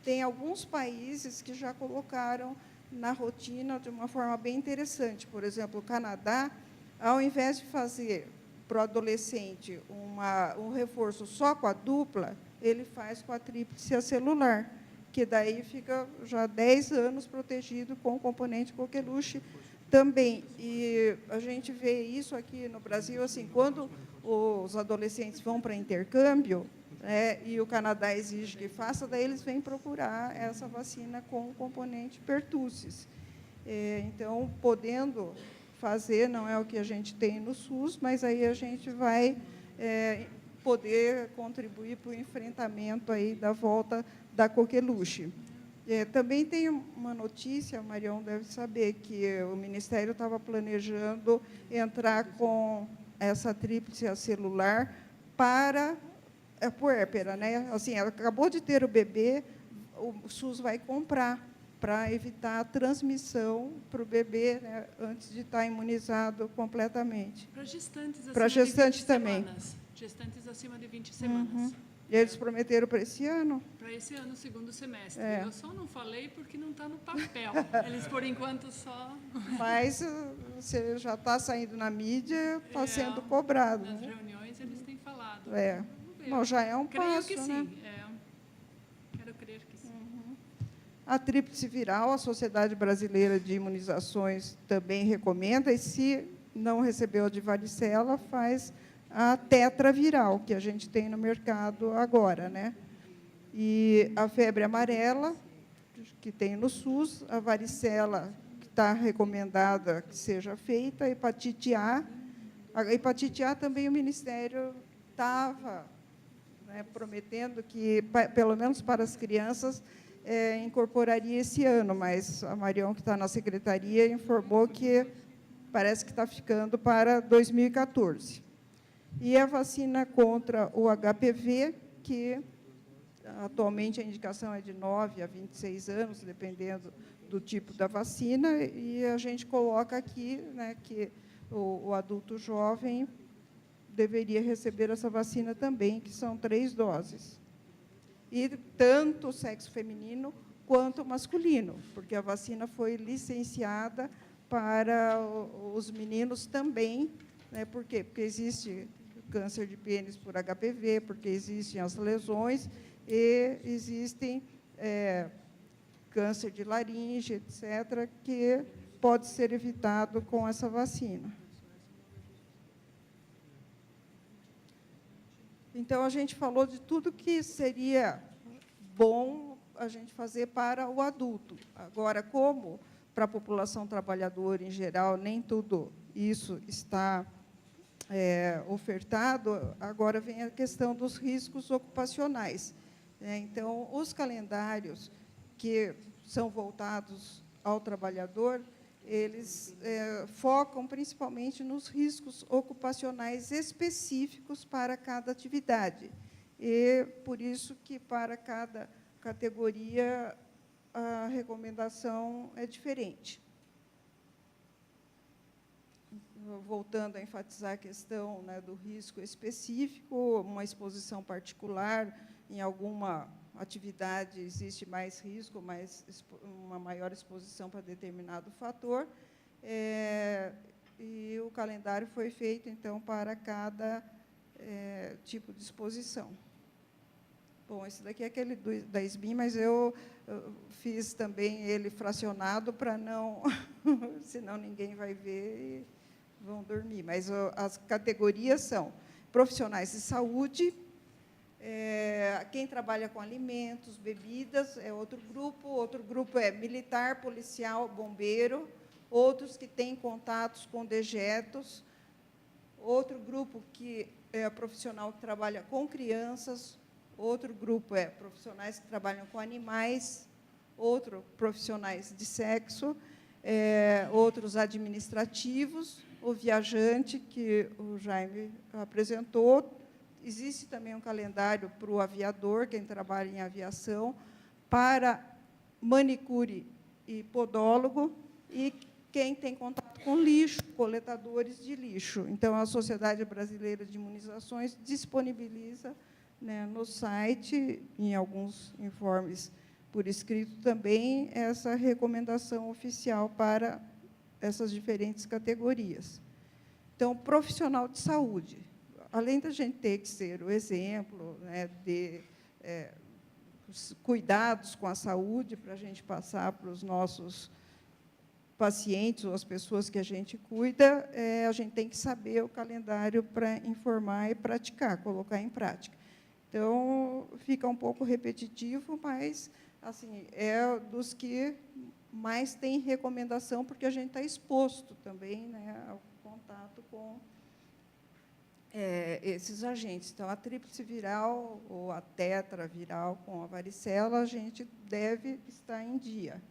Tem alguns países que já colocaram na rotina de uma forma bem interessante. Por exemplo, o Canadá, ao invés de fazer para o adolescente um reforço só com a dupla, ele faz com a tríplice acelular, que daí fica já 10 anos protegido com o componente coqueluche também. E a gente vê isso aqui no Brasil, assim, quando os adolescentes vão para intercâmbio, e o Canadá exige que faça, daí eles vêm procurar essa vacina com o componente pertussis. Então, podendo fazer, não é o que a gente tem no SUS, mas aí a gente vai poder contribuir para o enfrentamento aí da volta da coqueluche. Também tem uma notícia, a Marion deve saber, que o Ministério estava planejando entrar com essa tríplice acelular para a puérpera, né? Assim, ela acabou de ter o bebê, o SUS vai comprar para evitar a transmissão para o bebê, né, antes de estar imunizado completamente. Para gestantes acima para gestante de 20 também. semanas. Gestantes acima de 20 semanas. E eles prometeram para esse ano? Para esse ano, segundo semestre. Eu só não falei porque não está no papel. Eles, por enquanto, só... Mas você já está saindo na mídia, está sendo cobrado. Nas né? reuniões, eles têm falado. Bom, já é um Creio passo, que sim. né? Quero crer que sim. A tríplice viral, a Sociedade Brasileira de Imunizações também recomenda, e se não recebeu a de varicela, faz a tetraviral, que a gente tem no mercado agora, né? E a febre amarela, que tem no SUS, a varicela, que está recomendada que seja feita, a hepatite A. A hepatite A também o Ministério estava, né, prometendo que, pelo menos para as crianças, incorporaria esse ano, mas a Marion, que está na secretaria, informou que parece que está ficando para 2014. E a vacina contra o HPV, que atualmente a indicação é de 9 a 26 anos, dependendo do tipo da vacina, e a gente coloca aqui, né, que o adulto jovem deveria receber essa vacina também, que são 3 doses. E tanto o sexo feminino quanto o masculino, porque a vacina foi licenciada para os meninos também. Né? Por quê? Porque existe câncer de pênis por HPV, porque existem as lesões, e existem câncer de laringe, etc., que pode ser evitado com essa vacina. Então, a gente falou de tudo que seria bom a gente fazer para o adulto. Agora, como para a população trabalhadora em geral, nem tudo isso está ofertado, agora vem a questão dos riscos ocupacionais. Então, os calendários que são voltados ao trabalhador, eles focam principalmente nos riscos ocupacionais específicos para cada atividade. E, por isso, que para cada categoria a recomendação é diferente. Voltando a enfatizar a questão, né, do risco específico, uma exposição particular, em alguma atividade existe mais risco, uma maior exposição para determinado fator, e o calendário foi feito, então, para cada tipo de exposição. Bom, esse daqui é aquele da SBIM, mas eu fiz também ele fracionado para não, senão ninguém vai ver e vão dormir. Mas as categorias são profissionais de saúde, quem trabalha com alimentos, bebidas, é outro grupo é militar, policial, bombeiro, outros que têm contatos com dejetos, outro grupo que é profissional que trabalha com crianças, outro grupo é profissionais que trabalham com animais, outro profissionais de sexo, outros administrativos, o viajante, que o Jaime apresentou. Existe também um calendário para o aviador, quem trabalha em aviação, para manicure e podólogo, e quem tem contato com lixo, coletadores de lixo. Então, a Sociedade Brasileira de Imunizações disponibiliza né, no site, em alguns informes por escrito também, essa recomendação oficial para essas diferentes categorias. Então, profissional de saúde, além da gente ter que ser o exemplo, né, de os cuidados com a saúde para a gente passar para os nossos pacientes ou as pessoas que a gente cuida, a gente tem que saber o calendário para informar e praticar, colocar em prática. Então, fica um pouco repetitivo, mas assim, é dos que mais tem recomendação, porque a gente está exposto também, né, ao contato com esses agentes. Então, a tríplice viral ou a tetraviral com a varicela, a gente deve estar em dia.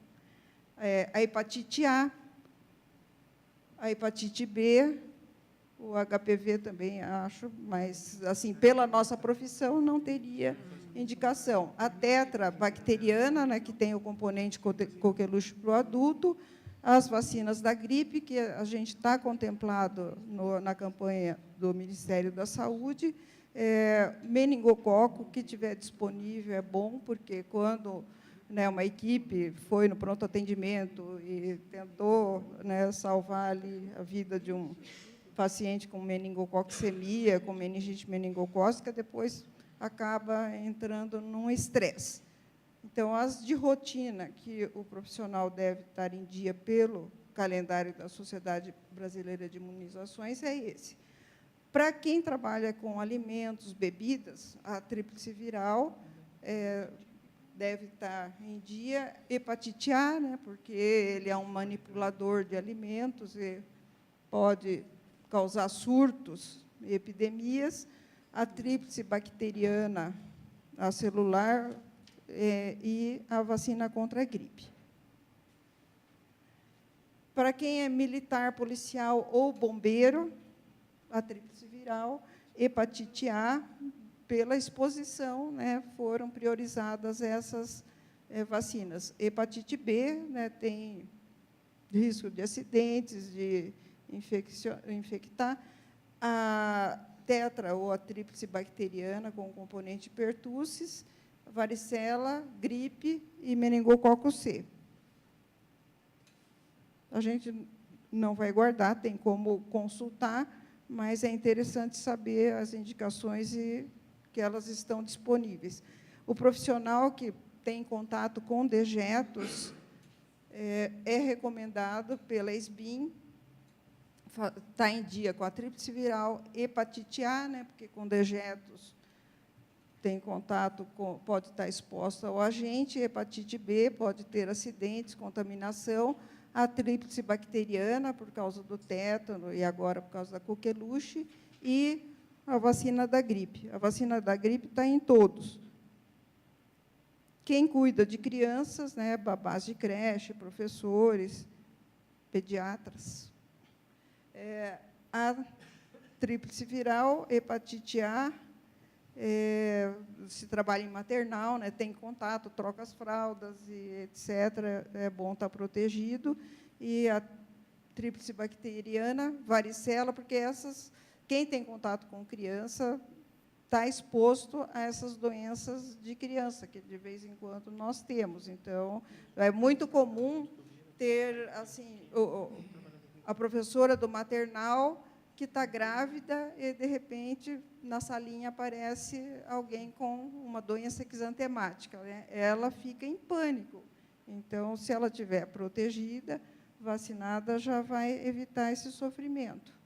A hepatite A, a hepatite B, o HPV também acho, mas, assim, pela nossa profissão, não teria indicação. A tetrabacteriana, né, que tem o componente coqueluche para o adulto, as vacinas da gripe, que a gente está contemplado na campanha do Ministério da Saúde, meningococo, que tiver disponível é bom, porque quando, né, uma equipe foi no pronto atendimento e tentou, né, salvar ali a vida de um paciente com meningococcemia, com meningite meningocócica, depois acaba entrando num estresse. Então, as de rotina, que o profissional deve estar em dia pelo calendário da Sociedade Brasileira de Imunizações, é esse. Para quem trabalha com alimentos, bebidas, a tríplice viral deve estar em dia. Hepatite A, né, porque ele é um manipulador de alimentos e pode causar surtos e epidemias. A tríplice bacteriana, a celular, e a vacina contra a gripe. Para quem é militar, policial ou bombeiro, a tríplice viral, hepatite A, pela exposição, né, foram priorizadas essas vacinas. Hepatite B, né, tem risco de acidentes, de infectar. A tetra ou a tríplice bacteriana com o componente pertussis, varicela, gripe e meningococo C. A gente não vai guardar, tem como consultar, mas é interessante saber as indicações e que elas estão disponíveis. O profissional que tem contato com dejetos é recomendado pela SBIM, está em dia com a tríplice viral, hepatite A, né, porque com dejetos tem contato com, pode estar exposta ao agente, hepatite B, pode ter acidentes, contaminação, a tríplice bacteriana, por causa do tétano, e agora por causa da coqueluche, e a vacina da gripe. A vacina da gripe está em todos. Quem cuida de crianças, né, babás de creche, professores, pediatras. A tríplice viral, hepatite A, se trabalha em maternal, né, tem contato, troca as fraldas, e etc., é bom estar protegido. E a tríplice bacteriana, varicela, porque quem tem contato com criança está exposto a essas doenças de criança, que de vez em quando nós temos. Então, é muito comum ter, assim, a professora do maternal que está grávida e, de repente, na salinha aparece alguém com uma doença exantemática, né? Ela fica em pânico. Então, se ela estiver protegida, vacinada, já vai evitar esse sofrimento.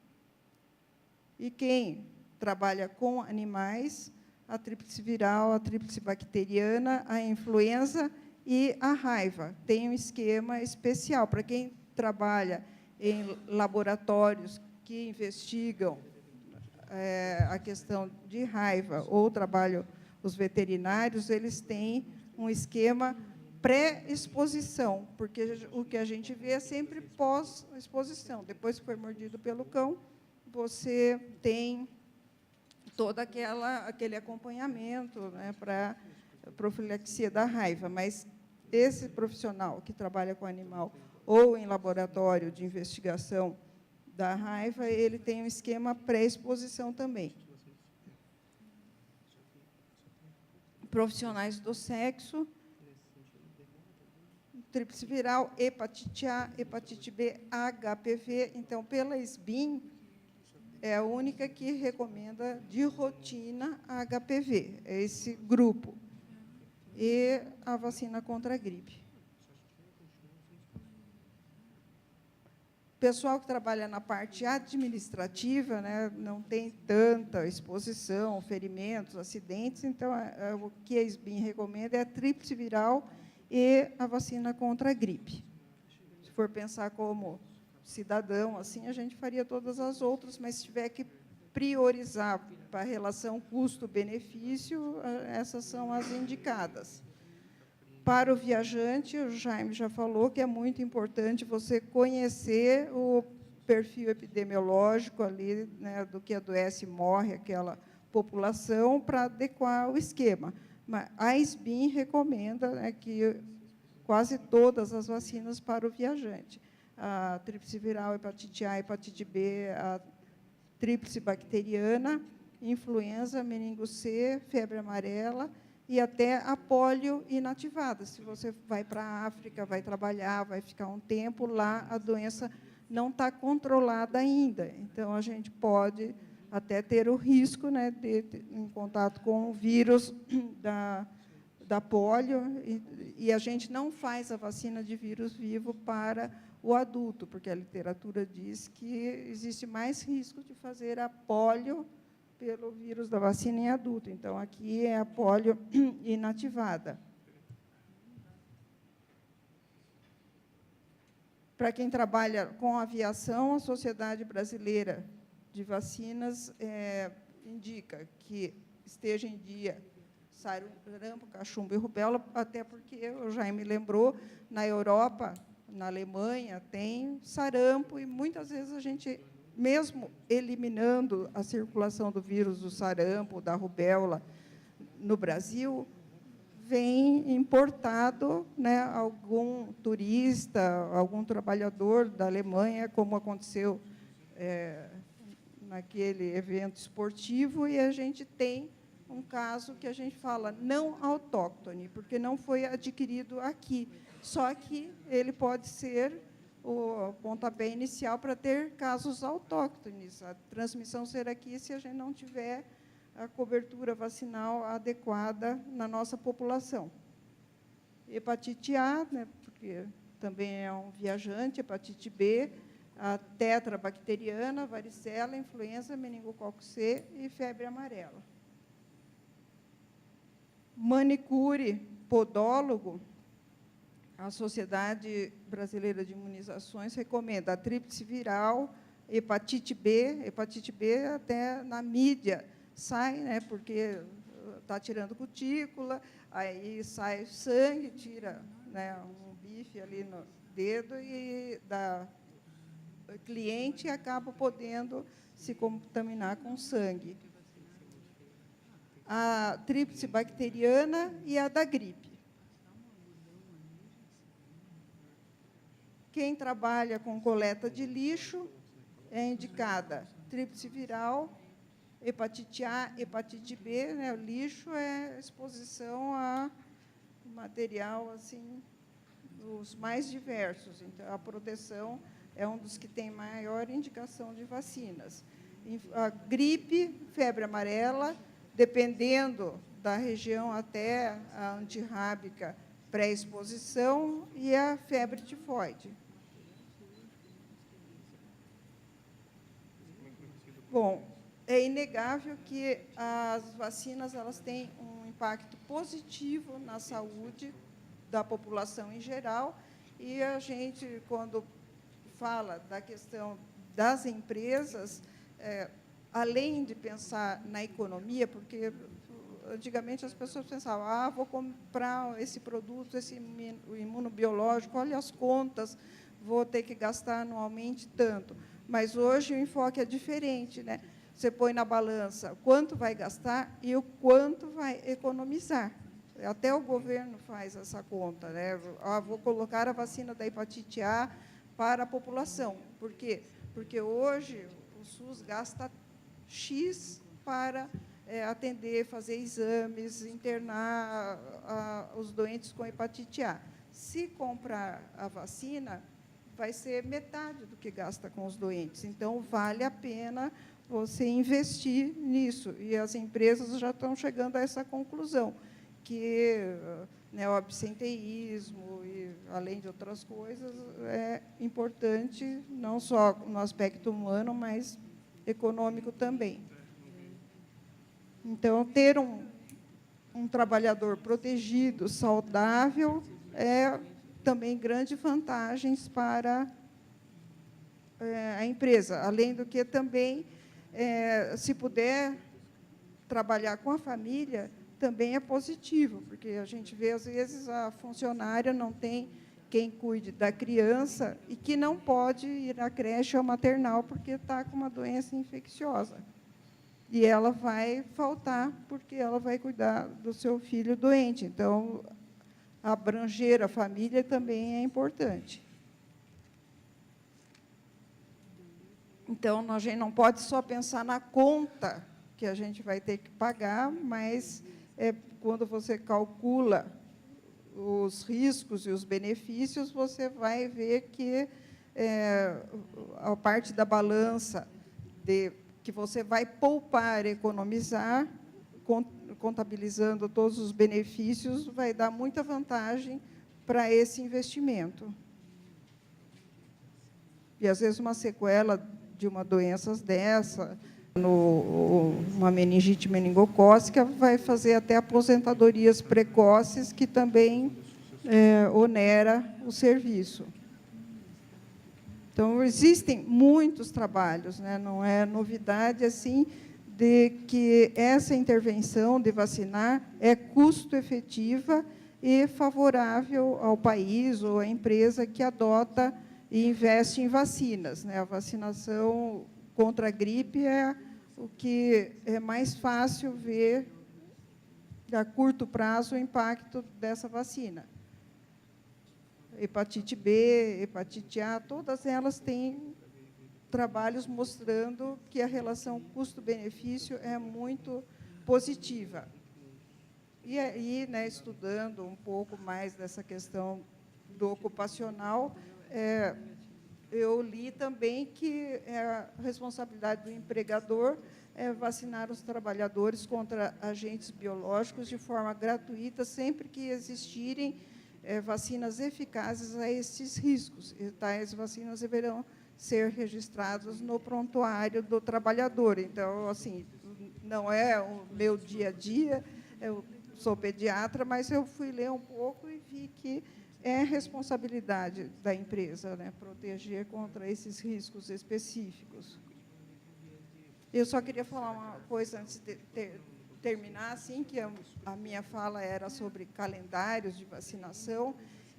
E quem trabalha com animais, a tríplice viral, a tríplice bacteriana, a influenza e a raiva. Tem um esquema especial para quem trabalha em laboratórios que investigam a questão de raiva, ou trabalham os veterinários, eles têm um esquema pré-exposição, porque o que a gente vê é sempre pós-exposição. Depois que foi mordido pelo cão, você tem todo aquele acompanhamento, né, para a profilaxia da raiva. Mas esse profissional que trabalha com animal ou em laboratório de investigação da raiva, ele tem um esquema pré-exposição também. profissionais do sexo, tríplice viral, hepatite A, hepatite B, HPV. Então, pela SBIM, é a única que recomenda de rotina a HPV, é esse grupo, e a vacina contra a gripe. O pessoal que trabalha na parte administrativa, né, não tem tanta exposição, ferimentos, acidentes, então, o que a SBIM recomenda é a tríplice viral e a vacina contra a gripe. Se for pensar como cidadão, assim, a gente faria todas as outras, mas se tiver que priorizar para a relação custo-benefício, essas são as indicadas. Para o viajante, o Jaime já falou que é muito importante você conhecer o perfil epidemiológico ali, né, do que adoece e morre aquela população para adequar o esquema. Mas a SBIM recomenda, né, que quase todas as vacinas para o viajante. A tríplice viral, hepatite A, hepatite B, a tríplice bacteriana, influenza, meningo C, febre amarela, e até a polio inativada. Se você vai para a África, vai trabalhar, vai ficar um tempo lá, a doença não está controlada ainda. Então, a gente pode até ter o risco, né, de em contato com o vírus da polio, e a gente não faz a vacina de vírus vivo para o adulto, porque a literatura diz que existe mais risco de fazer a polio pelo vírus da vacina em adulto. Então, aqui é a polio inativada. Para quem trabalha com aviação, a Sociedade Brasileira de Vacinas indica que esteja em dia sarampo, cachumba e rubéola, até porque, o Jaime lembrou, na Europa, na Alemanha, tem sarampo, e muitas vezes a gente, mesmo eliminando a circulação do vírus do sarampo, da rubéola, no Brasil, vem importado, né, algum turista, algum trabalhador da Alemanha, como aconteceu naquele evento esportivo, e a gente tem um caso que a gente fala não autóctone, porque não foi adquirido aqui, só que ele pode ser o pontapé inicial para ter casos autóctones, a transmissão ser aqui se a gente não tiver a cobertura vacinal adequada na nossa população. Hepatite A, né, porque também é um viajante, hepatite B, a tetrabacteriana, varicela, influenza, meningococo C e febre amarela. Manicure podólogo, a Sociedade Brasileira de Imunizações recomenda a tríplice viral, hepatite B até na mídia sai, né, porque está tirando cutícula, aí sai sangue, tira, né, um bife ali no dedo e da cliente acaba podendo se contaminar com sangue. A tríplice bacteriana e a da gripe. Quem trabalha com coleta de lixo é indicada tríplice viral, hepatite A, hepatite B, né? O lixo é exposição a material assim dos mais diversos. Então, a proteção é um dos que tem maior indicação de vacinas. A gripe, febre amarela, dependendo da região, até a antirrábica pré-exposição, e a febre tifoide. Bom, é inegável que as vacinas elas têm um impacto positivo na saúde da população em geral, e a gente, quando fala da questão das empresas, além de pensar na economia, porque antigamente as pessoas pensavam, vou comprar esse produto, esse imunobiológico, olha as contas, vou ter que gastar anualmente tanto. Mas hoje o enfoque é diferente, né? Você põe na balança quanto vai gastar e o quanto vai economizar. Até o governo faz essa conta, né? Vou colocar a vacina da hepatite A para a população. Por quê? Porque hoje o SUS gasta X para atender, fazer exames, internar os doentes com hepatite A. Se comprar a vacina, vai ser metade do que gasta com os doentes. Então, vale a pena você investir nisso. E as empresas já estão chegando a essa conclusão, que o absenteísmo, e, além de outras coisas, é importante, não só no aspecto humano, mas econômico também. Então, ter um trabalhador protegido, saudável, é também grandes vantagens para a empresa. Além do que, também, se puder trabalhar com a família, também é positivo, porque a gente vê, às vezes, a funcionária não tem quem cuide da criança e que não pode ir à creche ou maternal porque está com uma doença infecciosa. E ela vai faltar porque ela vai cuidar do seu filho doente. Então, abranger a família também é importante. Então, a gente não pode só pensar na conta que a gente vai ter que pagar, mas quando você calcula os riscos e os benefícios, você vai ver que a parte da balança que você vai poupar, economizar, contabilizando todos os benefícios, vai dar muita vantagem para esse investimento. E, às vezes, uma sequela de uma doença dessa, uma meningite meningocócica, vai fazer até aposentadorias precoces, que também onera o serviço. Então, existem muitos trabalhos, não é novidade assim de que essa intervenção de vacinar é custo-efetiva e favorável ao país ou à empresa que adota e investe em vacinas. A vacinação contra a gripe é o que é mais fácil ver, a curto prazo, o impacto dessa vacina. Hepatite B, hepatite A, todas elas têm trabalhos mostrando que a relação custo-benefício é muito positiva. E aí, estudando um pouco mais dessa questão do ocupacional, eu li também que a responsabilidade do empregador é vacinar os trabalhadores contra agentes biológicos de forma gratuita, sempre que existirem vacinas eficazes a esses riscos. E tais vacinas deverão ser registradas no prontuário do trabalhador. Então, assim, não é o meu dia a dia, eu sou pediatra, mas eu fui ler um pouco e vi que é responsabilidade da empresa, proteger contra esses riscos específicos. Eu só queria falar uma coisa antes de terminar, assim, que a minha fala era sobre calendários de vacinação,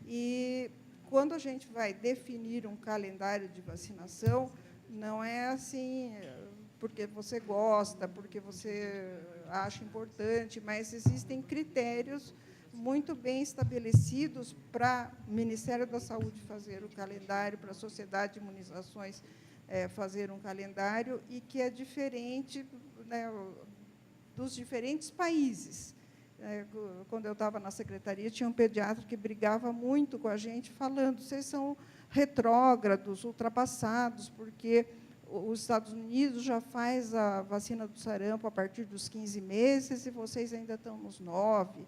e quando a gente vai definir um calendário de vacinação, não é assim porque você gosta, porque você acha importante, mas existem critérios muito bem estabelecidos para o Ministério da Saúde fazer o calendário, para a Sociedade de Imunizações fazer um calendário, e que é diferente dos diferentes países. Quando eu estava na secretaria, tinha um pediatra que brigava muito com a gente, falando: vocês são retrógrados, ultrapassados, porque os Estados Unidos já faz a vacina do sarampo a partir dos 15 meses e vocês ainda estão nos 9.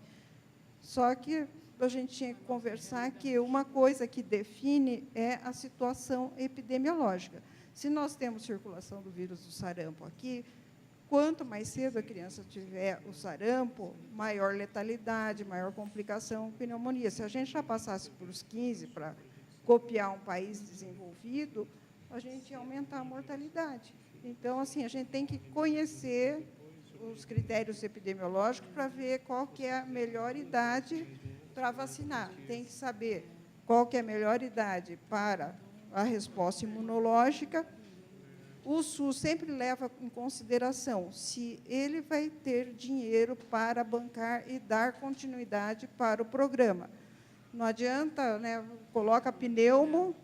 Só que a gente tinha que conversar que uma coisa que define é a situação epidemiológica. Se nós temos circulação do vírus do sarampo aqui, quanto mais cedo a criança tiver o sarampo, maior letalidade, maior complicação, pneumonia. Se a gente já passasse por os 15 para copiar um país desenvolvido, a gente ia aumentar a mortalidade. Então, assim, a gente tem que conhecer os critérios epidemiológicos para ver qual que é a melhor idade para vacinar. Tem que saber qual que é a melhor idade para a resposta imunológica. O SUS sempre leva em consideração se ele vai ter dinheiro para bancar e dar continuidade para o programa. Não adianta, coloca pneumo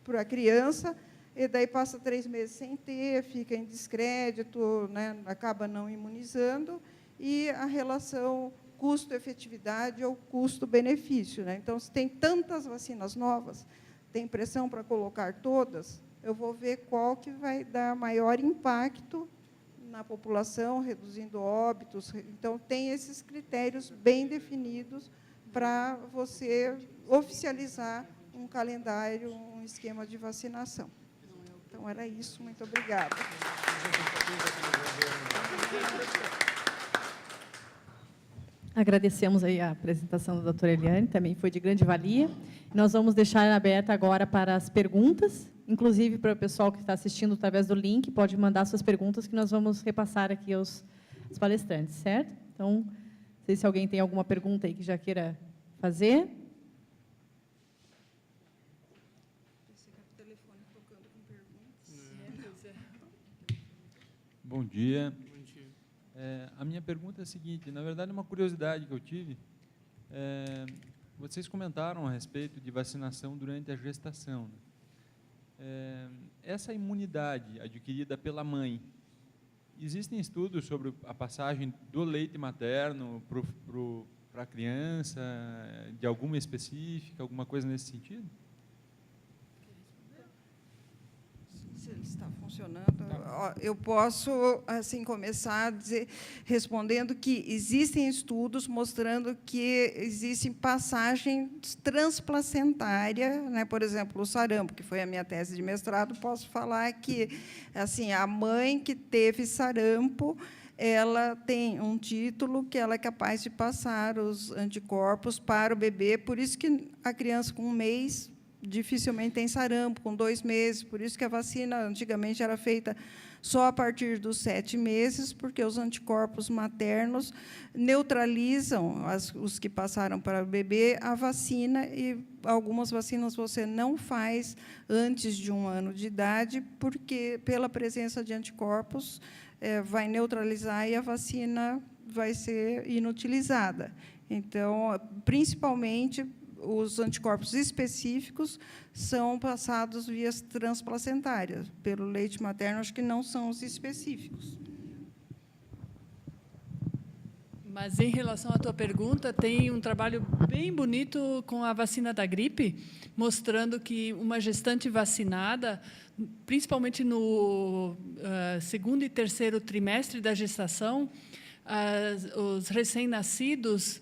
para a criança, e daí passa 3 meses sem ter, fica em descrédito, né, acaba não imunizando, e a relação custo-efetividade ou custo-benefício, né? Então, se tem tantas vacinas novas, tem pressão para colocar todas, eu vou ver qual que vai dar maior impacto na população, reduzindo óbitos. Então, tem esses critérios bem definidos para você oficializar um calendário, um esquema de vacinação. Então, era isso. Muito obrigada. Agradecemos aí a apresentação da doutora Eliane, também foi de grande valia. Nós vamos deixar aberta agora para as perguntas, inclusive para o pessoal que está assistindo através do link, pode mandar suas perguntas que nós vamos repassar aqui aos palestrantes, certo? Então, não sei se alguém tem alguma pergunta aí que já queira fazer. Bom dia. A minha pergunta é a seguinte, na verdade, uma curiosidade que eu tive, vocês comentaram a respeito de vacinação durante a gestação, né? Essa imunidade adquirida pela mãe, existem estudos sobre a passagem do leite materno para a criança, de alguma específica, alguma coisa nesse sentido? Se ele está funcionando, eu posso assim começar respondendo que existem estudos mostrando que existem passagens transplacentárias, né? Por exemplo, o sarampo, que foi a minha tese de mestrado, posso falar que assim a mãe que teve sarampo, ela tem um título que ela é capaz de passar os anticorpos para o bebê, por isso que a criança com 1 mês dificilmente tem sarampo, com 2 meses, por isso que a vacina antigamente era feita só a partir dos 7 meses, porque os anticorpos maternos neutralizam os que passaram para o bebê a vacina, e algumas vacinas você não faz antes de 1 ano de idade, porque, pela presença de anticorpos, vai neutralizar e a vacina vai ser inutilizada. Então, principalmente, os anticorpos específicos são passados via transplacentárias. Pelo leite materno, acho que não são os específicos. Mas, em relação à tua pergunta, tem um trabalho bem bonito com a vacina da gripe, mostrando que uma gestante vacinada, principalmente no 2º e 3º trimestre da gestação, os recém-nascidos,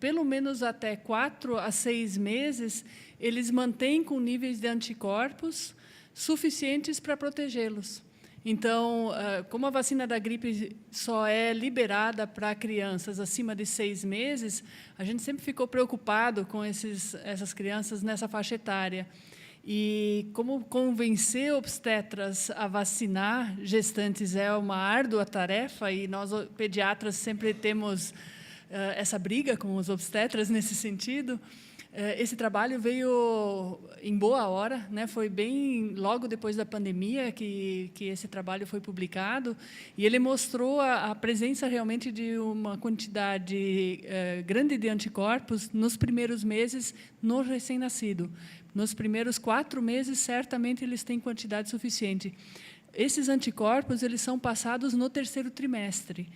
pelo menos até 4 a 6 meses, eles mantêm com níveis de anticorpos suficientes para protegê-los. Então, como a vacina da gripe só é liberada para crianças acima de 6 meses, a gente sempre ficou preocupado com essas crianças nessa faixa etária. E como convencer obstetras a vacinar gestantes é uma árdua tarefa, e nós, pediatras, sempre temos essa briga com os obstetras nesse sentido. Esse trabalho veio em boa hora, né? Foi bem logo depois da pandemia que esse trabalho foi publicado, e ele mostrou a presença realmente de uma quantidade grande de anticorpos nos primeiros meses no recém-nascido. Nos primeiros 4 meses, certamente, eles têm quantidade suficiente. Esses anticorpos eles são passados no 3º trimestre.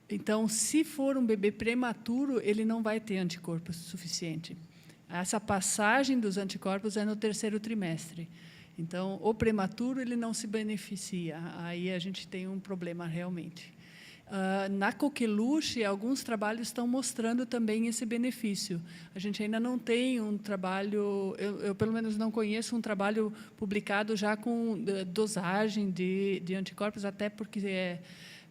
Então, se for um bebê prematuro, ele não vai ter anticorpos suficiente. Essa passagem dos anticorpos é no 3º trimestre. Então, o prematuro ele não se beneficia. Aí a gente tem um problema realmente. Na coqueluche, alguns trabalhos estão mostrando também esse benefício. A gente ainda não tem um trabalho, eu pelo menos não conheço um trabalho publicado já com dosagem de anticorpos, até porque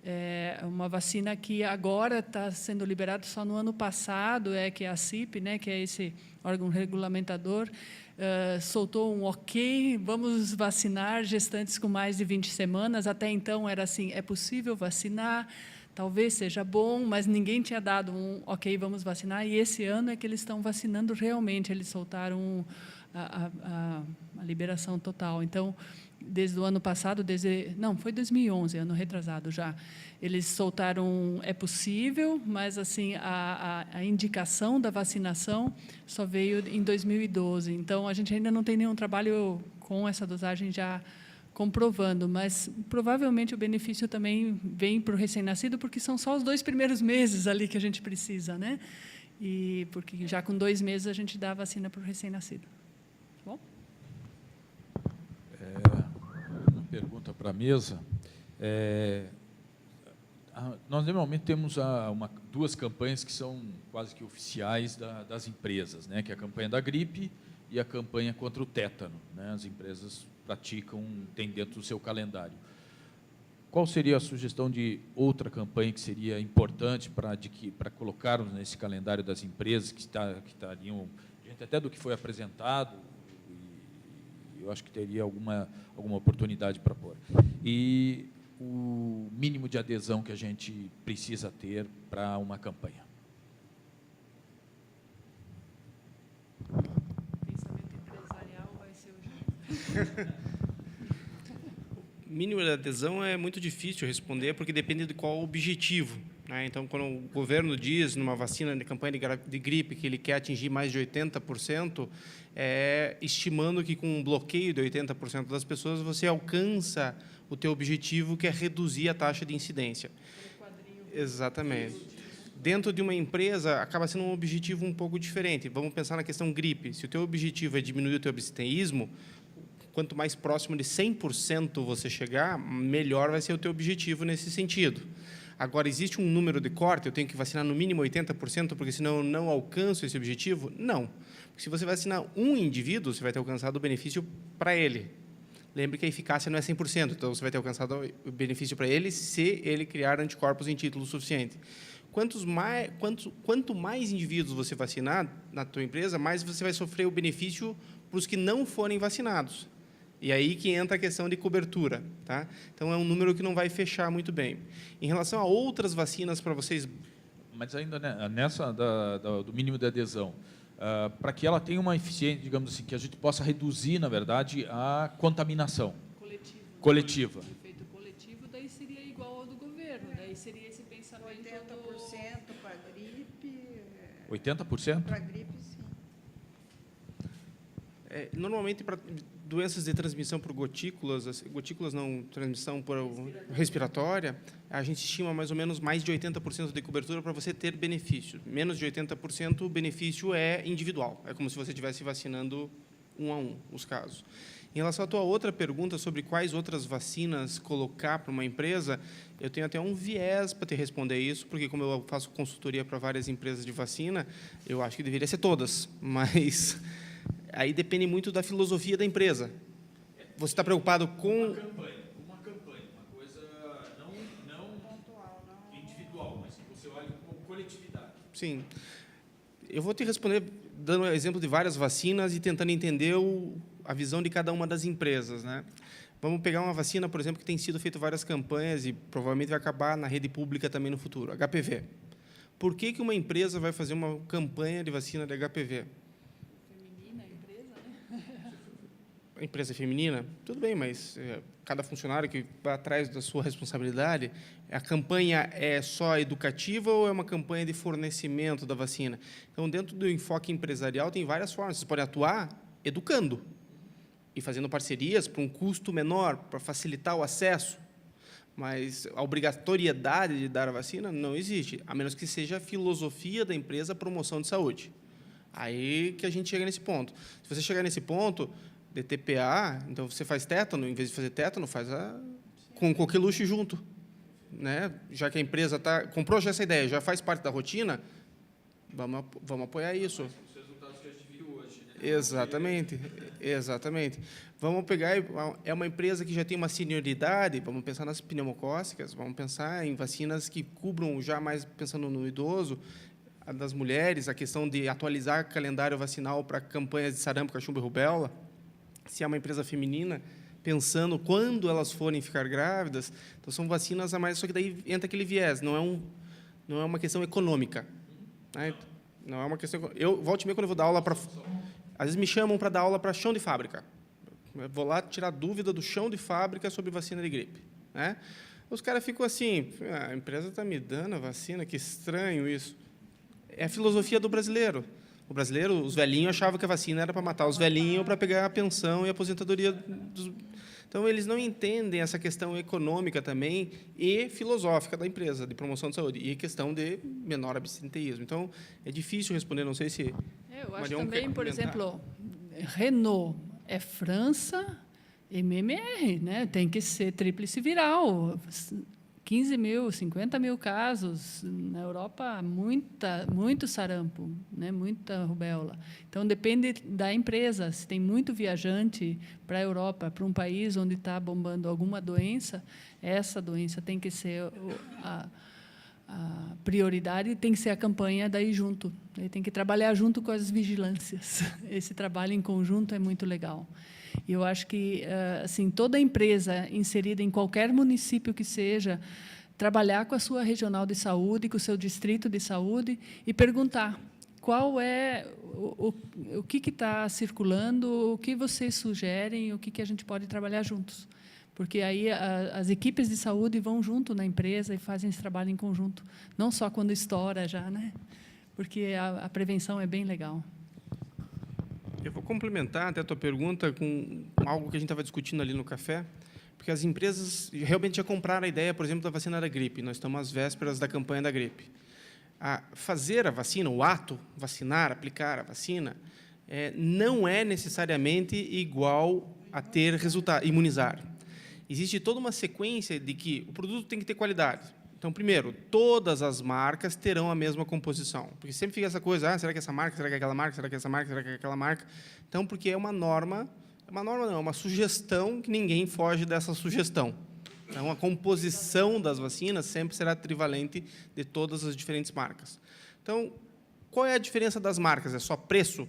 é uma vacina que agora está sendo liberada só no ano passado, que é a CIP, né, que é esse órgão regulamentador, soltou um ok, vamos vacinar gestantes com mais de 20 semanas. Até então era assim, é possível vacinar, talvez seja bom, mas ninguém tinha dado um ok, vamos vacinar, e esse ano é que eles estão vacinando realmente, eles soltaram a liberação total. Então, desde o ano passado, não, foi 2011, ano retrasado já, eles soltaram é possível, mas assim a indicação da vacinação só veio em 2012. Então, a gente ainda não tem nenhum trabalho com essa dosagem já comprovando, mas provavelmente o benefício também vem para o recém-nascido, porque são só os 2 primeiros meses ali que a gente precisa, né? E porque já com 2 meses a gente dá a vacina para o recém-nascido. Bom? Uma pergunta para a mesa. Nós normalmente temos 2 campanhas que são quase que oficiais das empresas, né? Que é a campanha da gripe e a campanha contra o tétano, né? As empresas praticam, tem dentro do seu calendário. Qual seria a sugestão de outra campanha que seria importante para colocarmos nesse calendário das empresas que estariam, diante até do que foi apresentado, e eu acho que teria alguma oportunidade para pôr. E o mínimo de adesão que a gente precisa ter para uma campanha. Pensamento empresarial vai ser o jeito. Mínimo de adesão é muito difícil responder, porque depende de qual o objetivo, né? Então, quando o governo diz, numa vacina de campanha de gripe, que ele quer atingir mais de 80%, estimando que com um bloqueio de 80% das pessoas, você alcança o teu objetivo, que é reduzir a taxa de incidência. Exatamente. Dentro de uma empresa, acaba sendo um objetivo um pouco diferente. Vamos pensar na questão gripe. Se o teu objetivo é diminuir o teu absenteísmo, quanto mais próximo de 100% você chegar, melhor vai ser o teu objetivo nesse sentido. Agora, existe um número de corte? Eu tenho que vacinar no mínimo 80%, porque senão eu não alcanço esse objetivo? Não. Porque se você vacinar um indivíduo, você vai ter alcançado o benefício para ele. Lembre que a eficácia não é 100%, então você vai ter alcançado o benefício para ele se ele criar anticorpos em título suficiente. Quanto mais indivíduos você vacinar na tua empresa, mais você vai sofrer o benefício para os que não forem vacinados. E aí que entra a questão de cobertura, tá? Então, é um número que não vai fechar muito bem. Em relação a outras vacinas para vocês... Mas ainda nessa do mínimo de adesão, para que ela tenha uma eficiência, digamos assim, que a gente possa reduzir, na verdade, a contaminação coletiva. O efeito coletivo, daí seria igual ao do governo, daí seria esse pensamento 80% para a gripe. 80%? Para a gripe, sim. Normalmente, para doenças de transmissão por gotículas não, transmissão por respiratória, a gente estima mais ou menos mais de 80% de cobertura para você ter benefício. Menos de 80%, o benefício é individual. É como se você estivesse vacinando 1 a 1 os casos. Em relação à tua outra pergunta sobre quais outras vacinas colocar para uma empresa, eu tenho até um viés para te responder isso, porque como eu faço consultoria para várias empresas de vacina, eu acho que deveria ser todas, mas... Aí depende muito da filosofia da empresa. Você está preocupado com... Uma coisa não pontual, não individual, mas que você olha como coletividade. Sim. Eu vou te responder dando exemplo de várias vacinas e tentando entender a visão de cada uma das empresas, né? Vamos pegar uma vacina, por exemplo, que tem sido feito várias campanhas e provavelmente vai acabar na rede pública também no futuro, HPV. Por que uma empresa vai fazer uma campanha de vacina de HPV? A empresa é feminina, tudo bem, mas cada funcionário que vai atrás da sua responsabilidade, a campanha é só educativa ou é uma campanha de fornecimento da vacina? Então, dentro do enfoque empresarial, tem várias formas. Você pode atuar educando e fazendo parcerias para um custo menor, para facilitar o acesso, mas a obrigatoriedade de dar a vacina não existe, a menos que seja a filosofia da empresa a promoção de saúde. Aí que a gente chega nesse ponto. Se você chegar nesse ponto... de TPA, então você faz tétano, em vez de fazer tétano, faz com coqueluche junto, né? Já que a empresa comprou já essa ideia, já faz parte da rotina, vamos apoiar isso. Os resultados que a gente viu hoje, né? Exatamente. Vamos pegar, é uma empresa que já tem uma senioridade, vamos pensar nas pneumocócicas, vamos pensar em vacinas que cubram, já mais pensando no idoso, a das mulheres, a questão de atualizar o calendário vacinal para campanhas de sarampo, cachumba e rubéola. Se é uma empresa feminina, pensando quando elas forem ficar grávidas, então são vacinas a mais, só que daí entra aquele viés, não é uma questão econômica, né? Não é uma questão. Eu volto e meia quando eu vou dar aula para, às vezes me chamam para dar aula para chão de fábrica, Eu vou lá tirar dúvida do chão de fábrica sobre vacina de gripe, né? Os caras ficam assim, a empresa está me dando a vacina, que estranho isso. É a filosofia do brasileiro. O brasileiro, os velhinhos achavam que a vacina era para matar os velhinhos, para pegar a pensão e a aposentadoria dos... Então, eles não entendem essa questão econômica também e filosófica da empresa, de promoção de saúde, e questão de menor absenteísmo. Então, é difícil responder, não sei se... Eu acho também, por exemplo, Renault é França, MMR, né? Tem que ser tríplice viral. 15 mil, 50 mil casos. Na Europa, muito sarampo, né? Muita rubéola. Então, depende da empresa. Se tem muito viajante para a Europa, para um país onde está bombando alguma doença, essa doença tem que ser a prioridade, tem que ser a campanha daí junto. Ele tem que trabalhar junto com as vigilâncias. Esse trabalho em conjunto é muito legal. E eu acho que assim, toda empresa inserida em qualquer município que seja, trabalhar com a sua regional de saúde, com o seu distrito de saúde e perguntar qual é o que está circulando, o que vocês sugerem, o que a gente pode trabalhar juntos. Porque aí as equipes de saúde vão junto na empresa e fazem esse trabalho em conjunto, não só quando estoura já, né? Porque a prevenção é bem legal. Eu vou complementar até a tua pergunta com algo que a gente estava discutindo ali no café, porque as empresas realmente já compraram a ideia, por exemplo, da vacina da gripe. Nós estamos às vésperas da campanha da gripe. Fazer a vacina, o ato, vacinar, aplicar a vacina, não é necessariamente igual a ter resultado, imunizar. Existe toda uma sequência de que o produto tem que ter qualidade. Então, primeiro, todas as marcas terão a mesma composição. Porque sempre fica essa coisa, será que essa marca, será que aquela marca, será que essa marca, será que aquela marca? Então, porque é uma norma não, é uma sugestão que ninguém foge dessa sugestão. Então, a composição das vacinas sempre será trivalente de todas as diferentes marcas. Então, qual é a diferença das marcas? É só preço?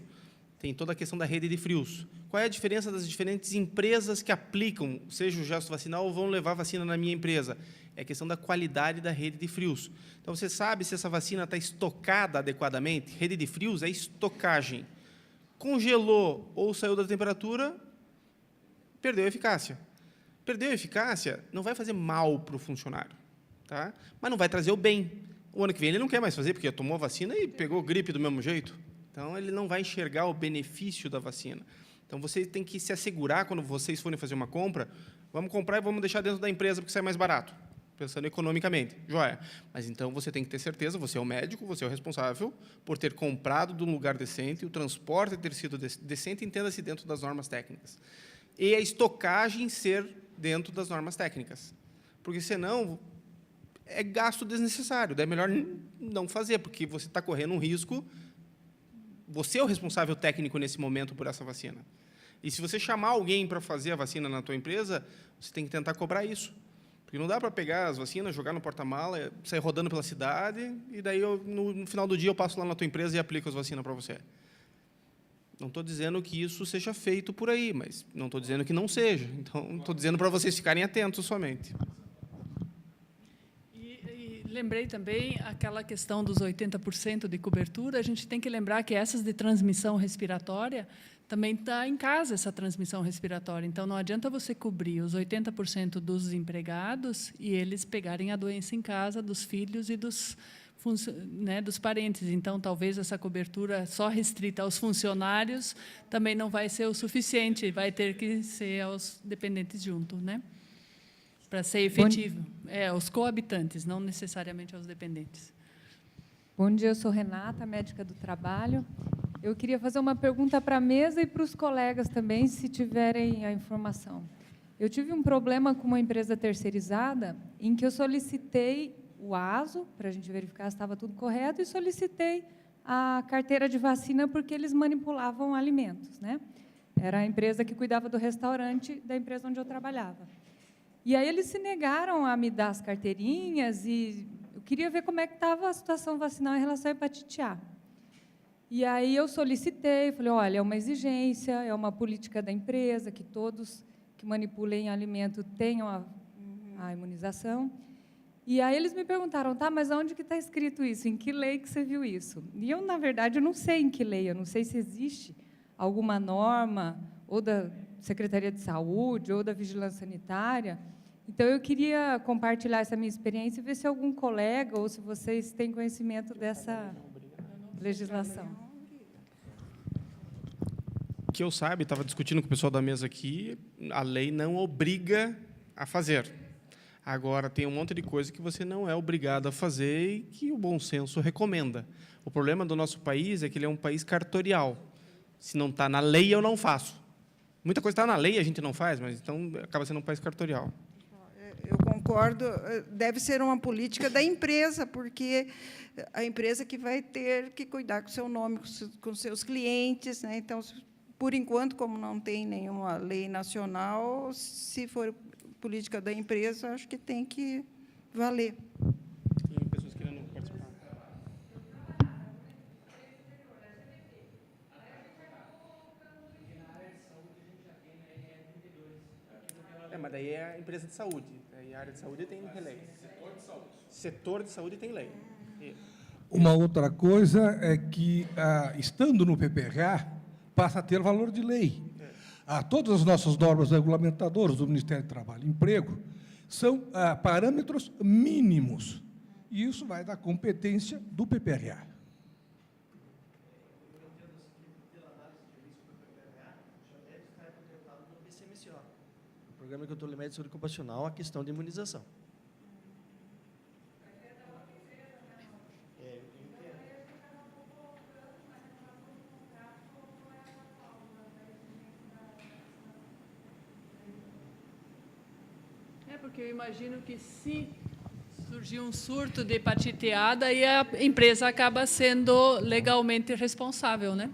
Tem toda a questão da rede de frios. Qual é a diferença das diferentes empresas que aplicam, seja o gesto vacinal ou vão levar vacina na minha empresa? É a questão da qualidade da rede de frios. Então, você sabe se essa vacina está estocada adequadamente? Rede de frios é estocagem. Congelou ou saiu da temperatura, perdeu a eficácia. Perdeu a eficácia, não vai fazer mal para o funcionário, tá? Mas não vai trazer o bem. O ano que vem ele não quer mais fazer, porque tomou a vacina e pegou gripe do mesmo jeito. Então, ele não vai enxergar o benefício da vacina. Então, você tem que se assegurar, quando vocês forem fazer uma compra, vamos comprar e vamos deixar dentro da empresa, porque sai mais barato, pensando economicamente. Joia. Mas, então, você tem que ter certeza, você é o médico, você é o responsável por ter comprado de um lugar decente, o transporte ter sido decente, entenda-se dentro das normas técnicas. E a estocagem ser dentro das normas técnicas. Porque, senão, é gasto desnecessário. Daí é melhor não fazer, porque você está correndo um risco. Você é o responsável técnico nesse momento por essa vacina. E se você chamar alguém para fazer a vacina na tua empresa, você tem que tentar cobrar isso. Porque não dá para pegar as vacinas, jogar no porta-mala, sair rodando pela cidade, e daí, no final do dia, eu passo lá na tua empresa e aplico as vacinas para você. Não estou dizendo que isso seja feito por aí, mas não estou dizendo que não seja. Então, estou dizendo para vocês ficarem atentos somente. Lembrei também aquela questão dos 80% de cobertura. A gente tem que lembrar que essas de transmissão respiratória também está em casa, essa transmissão respiratória. Então, não adianta você cobrir os 80% dos empregados e eles pegarem a doença em casa, dos filhos e dos parentes. Então, talvez essa cobertura só restrita aos funcionários também não vai ser o suficiente, vai ter que ser aos dependentes junto, né? Para ser efetivo. Aos coabitantes, não necessariamente aos dependentes. Bom dia, eu sou Renata, médica do trabalho. Eu queria fazer uma pergunta para a mesa e para os colegas também, se tiverem a informação. Eu tive um problema com uma empresa terceirizada em que eu solicitei o ASO, para a gente verificar se estava tudo correto, e solicitei a carteira de vacina porque eles manipulavam alimentos, né? Era a empresa que cuidava do restaurante da empresa onde eu trabalhava. E aí eles se negaram a me dar as carteirinhas e eu queria ver como é que estava a situação vacinal em relação à hepatite A. E aí eu solicitei, falei, olha, é uma exigência, é uma política da empresa, que todos que manipulem alimento tenham a imunização. E aí eles me perguntaram, tá, mas onde que está escrito isso? Em que lei que você viu isso? E eu, na verdade, eu não sei em que lei, eu não sei se existe alguma norma ou da Secretaria de Saúde, ou da Vigilância Sanitária. Então, eu queria compartilhar essa minha experiência e ver se algum colega ou se vocês têm conhecimento dessa legislação. Que eu saiba, estava discutindo com o pessoal da mesa aqui, a lei não obriga a fazer. Agora, tem um monte de coisa que você não é obrigado a fazer e que o bom senso recomenda. O problema do nosso país é que ele é um país cartorial. Se não está na lei, eu não faço. Muita coisa está na lei e a gente não faz, mas então acaba sendo um país cartorial. Eu concordo, deve ser uma política da empresa, porque a empresa que vai ter que cuidar com o seu nome, com seus clientes, né? Então, por enquanto, como não tem nenhuma lei nacional, se for política da empresa, acho que tem que valer. Tem pessoas querendo participar. Mas daí é a empresa de saúde. Aí a área de saúde tem lei. Setor de saúde tem lei. Uma outra coisa é que, estando no PPRA, passa a ter valor de lei. Todas as nossas normas regulamentadoras do Ministério do Trabalho e Emprego são parâmetros mínimos. E isso vai da competência do PPRA. O Programa de Controle Médico de Saúde Ocupacional, a questão de imunização. Porque eu imagino que se surgir um surto de hepatite A, aí a empresa acaba sendo legalmente responsável, né?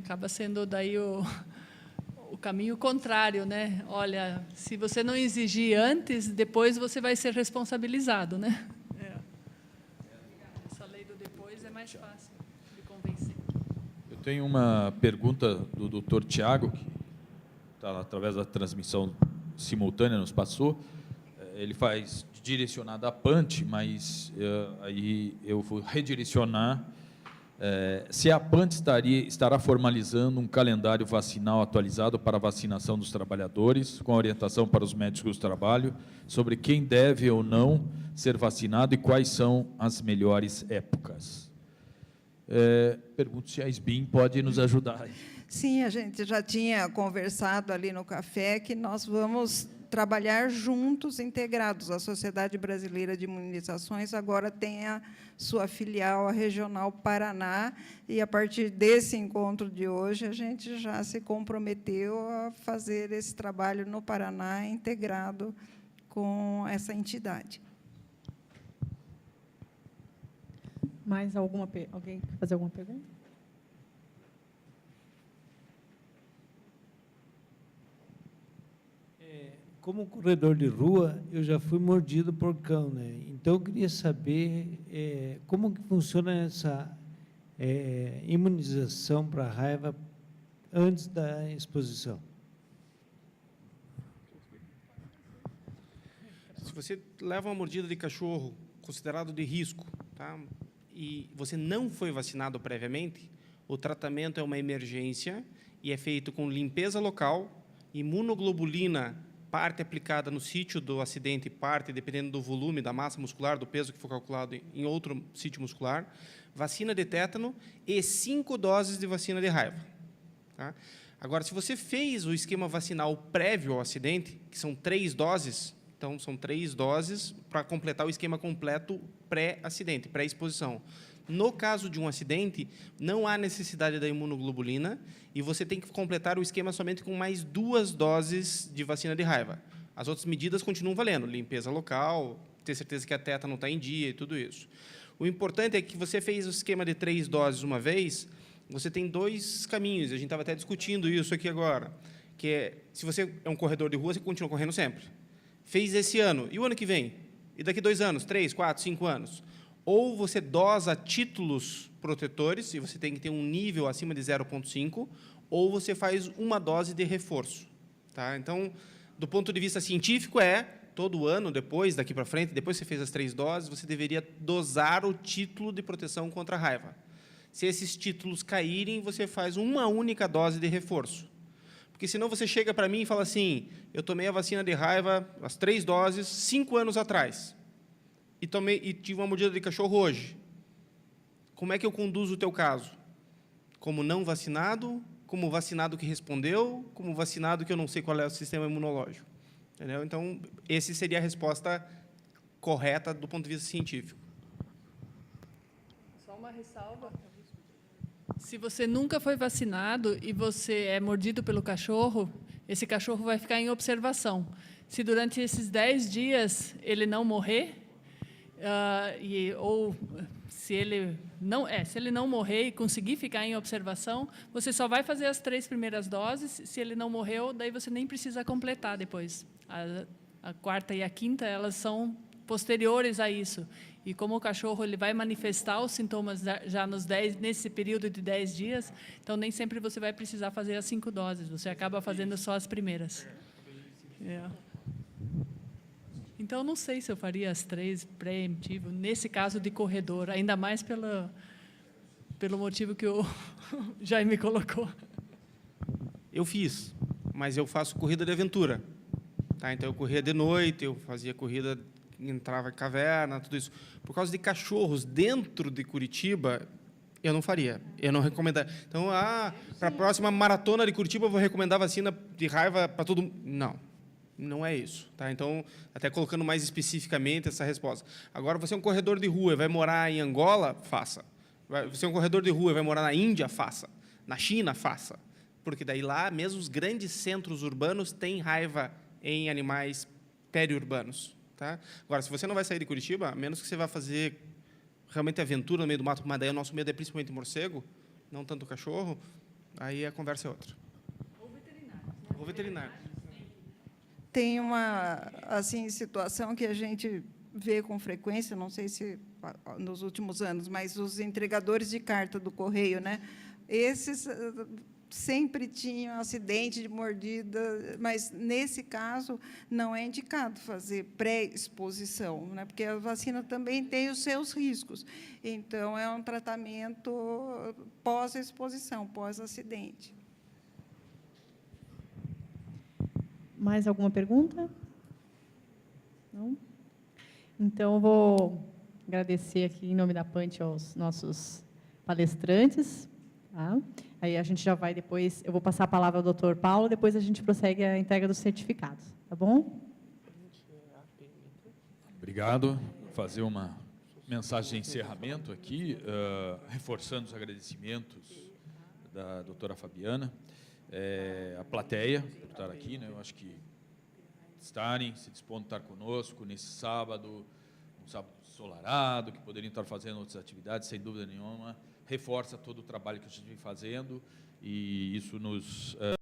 Acaba sendo daí o caminho contrário, né? Olha, se você não exigir antes, depois você vai ser responsabilizado, né? Essa lei do depois é mais fácil de convencer. Eu tenho uma pergunta do Dr. Tiago, que está através da transmissão simultânea nos passou. Ele faz direcionada a PANT, mas aí eu vou redirecionar. Se a PANT estará formalizando um calendário vacinal atualizado para a vacinação dos trabalhadores, com orientação para os médicos do trabalho, sobre quem deve ou não ser vacinado e quais são as melhores épocas. Pergunto se a SBIM pode nos ajudar. Sim, a gente já tinha conversado ali no café que nós vamos trabalhar juntos, integrados. A Sociedade Brasileira de Imunizações agora tem a sua filial, a Regional Paraná, e, a partir desse encontro de hoje, a gente já se comprometeu a fazer esse trabalho no Paraná, integrado com essa entidade. Mais alguém quer fazer alguma pergunta? Como corredor de rua, eu já fui mordido por cão, né? Então, eu queria saber como que funciona essa imunização para a raiva antes da exposição. Se você leva uma mordida de cachorro considerado de risco, tá? E você não foi vacinado previamente, o tratamento é uma emergência e é feito com limpeza local, imunoglobulina, parte aplicada no sítio do acidente, parte, dependendo do volume, da massa muscular, do peso que for calculado em outro sítio muscular, vacina de tétano e 5 doses de vacina de raiva. Tá? Agora, se você fez o esquema vacinal prévio ao acidente, que são 3 doses, então são 3 doses para completar o esquema completo pré-acidente, pré-exposição. No caso de um acidente, não há necessidade da imunoglobulina e você tem que completar o esquema somente com mais 2 doses de vacina de raiva. As outras medidas continuam valendo, limpeza local, ter certeza que a teta não está em dia e tudo isso. O importante é que você fez o esquema de 3 doses uma vez, você tem 2 caminhos, a gente estava até discutindo isso aqui agora, que é, se você é um corredor de rua, você continua correndo sempre. Fez esse ano, e o ano que vem? E daqui 2 anos, 3, 4, 5 anos? Ou você dosa títulos protetores, e você tem que ter um nível acima de 0,5, ou você faz uma dose de reforço. Tá? Então, do ponto de vista científico, todo ano, daqui para frente, depois que você fez as 3 doses, você deveria dosar o título de proteção contra a raiva. Se esses títulos caírem, você faz uma única dose de reforço. Porque senão você chega para mim e fala assim, eu tomei a vacina de raiva, as 3 doses, 5 anos atrás, e tive uma mordida de cachorro hoje. Como é que eu conduzo o teu caso? Como não vacinado, como vacinado que respondeu, como vacinado que eu não sei qual é o sistema imunológico. Entendeu? Então, essa seria a resposta correta do ponto de vista científico. Só uma ressalva. Se você nunca foi vacinado e você é mordido pelo cachorro, esse cachorro vai ficar em observação. Se durante esses 10 dias ele não morrer, ou se ele não morrer e conseguir ficar em observação, você só vai fazer as 3 primeiras doses. Se ele não morreu, daí você nem precisa completar depois. A 4ª e a 5ª, elas são posteriores a isso. E como o cachorro ele vai manifestar os sintomas já nesse período de 10 dias, então nem sempre você vai precisar fazer as 5 doses, você acaba fazendo só as primeiras. Então, não sei se eu faria as 3 pré-emptivo, nesse caso de corredor, ainda mais pelo motivo que o Jaime colocou. Eu fiz, mas eu faço corrida de aventura. Tá? Então, eu corria de noite, eu fazia corrida, entrava em caverna, tudo isso. Por causa de cachorros dentro de Curitiba, eu não faria. Eu não recomendaria. Então, para a próxima maratona de Curitiba, eu vou recomendar vacina de raiva para todo mundo. Não é isso. Tá? Então, até colocando mais especificamente essa resposta. Agora, você é um corredor de rua e vai morar em Angola? Faça. Você é um corredor de rua e vai morar na Índia? Faça. Na China? Faça. Porque daí lá, mesmo os grandes centros urbanos têm raiva em animais periurbanos. Tá? Agora, se você não vai sair de Curitiba, a menos que você vá fazer realmente aventura no meio do mato, mas daí o nosso medo é principalmente morcego, não tanto cachorro, aí a conversa é outra. Ou veterinário. Tem uma situação que a gente vê com frequência, não sei se nos últimos anos, mas os entregadores de carta do correio, né? Esses sempre tinham acidente de mordida, mas, nesse caso, não é indicado fazer pré-exposição, né? Porque a vacina também tem os seus riscos. Então, é um tratamento pós-exposição, pós-acidente. Mais alguma pergunta? Não? Então, eu vou agradecer aqui, em nome da PANTE, aos nossos palestrantes. Tá? Aí a gente já vai depois, eu vou passar a palavra ao doutor Paulo, depois a gente prossegue a entrega dos certificados. Tá bom? Obrigado. Vou fazer uma mensagem de encerramento aqui, reforçando os agradecimentos da doutora Fabiana, a plateia, por estar aqui, né? Eu acho que estarem, se dispondo a estar conosco nesse sábado, um sábado ensolarado, que poderiam estar fazendo outras atividades, sem dúvida nenhuma, reforça todo o trabalho que a gente vem fazendo, e isso nos